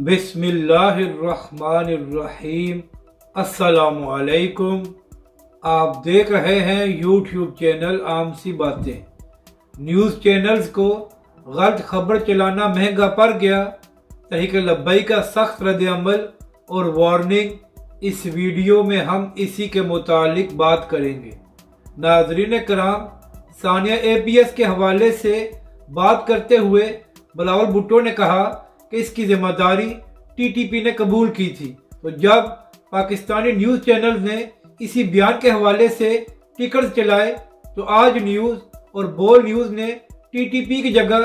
بسم اللہ الرحمن الرحیم۔ السلام علیکم۔ آپ دیکھ رہے ہیں یوٹیوب چینل عام سی باتیں۔ نیوز چینلز کو غلط خبر چلانا مہنگا پڑ گیا، تحریک لبیک کا سخت رد عمل اور وارننگ۔ اس ویڈیو میں ہم اسی کے متعلق بات کریں گے۔ ناظرین کرام، ثانیہ APS کے حوالے سے بات کرتے ہوئے بلاول بھٹو نے کہا کہ اس کی ذمہ داری TTP نے قبول کی تھی، تو جب پاکستانی نیوز چینلز نے اسی بیان کے حوالے سے ٹکرز چلائے تو آج نیوز اور بول نیوز نے TTP کی جگہ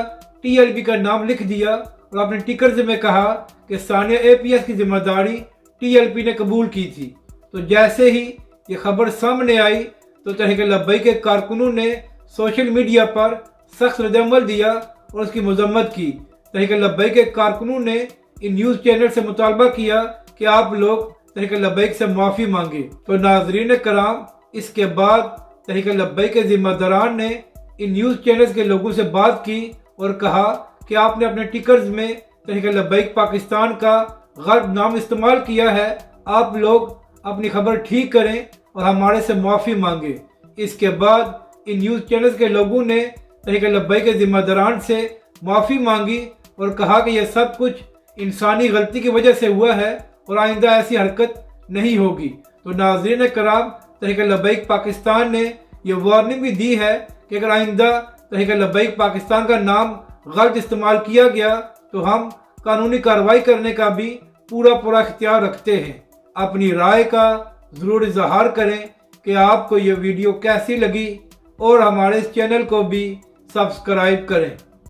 TLP کا نام لکھ دیا اور اپنے ٹکرز میں کہا کہ ثانیہ APS کی ذمہ داری TLP نے قبول کی تھی۔ تو جیسے ہی یہ خبر سامنے آئی تو تحریک لبیک کے کارکنوں نے سوشل میڈیا پر سخت رد عمل دیا اور اس کی مذمت کی۔ تحریک لبیک کے کارکنوں نے ان نیوز چینل سے مطالبہ کیا کہ آپ لوگ تحریک لبیک سے معافی مانگے۔ تو ناظرین کرام، اس کے بعد تحریک لبیک کے ذمہ داران نے ان نیوز چینلز کے لوگوں سے بات کی اور کہا کہ آپ نے اپنے ٹکرز میں تحریک لبیک پاکستان کا غلط نام استعمال کیا ہے، آپ لوگ اپنی خبر ٹھیک کریں اور ہمارے سے معافی مانگے۔ اس کے بعد ان نیوز چینلز کے لوگوں نے تحریک لبیک کے ذمہ داران سے معافی مانگی اور کہا کہ یہ سب کچھ انسانی غلطی کی وجہ سے ہوا ہے اور آئندہ ایسی حرکت نہیں ہوگی۔ تو ناظرین کرام، تحریک لبیک پاکستان نے یہ وارننگ بھی دی ہے کہ اگر آئندہ تحریک لبیک پاکستان کا نام غلط استعمال کیا گیا تو ہم قانونی کارروائی کرنے کا بھی پورا اختیار رکھتے ہیں۔ اپنی رائے کا ضرور اظہار کریں کہ آپ کو یہ ویڈیو کیسی لگی اور ہمارے اس چینل کو بھی سبسکرائب کریں۔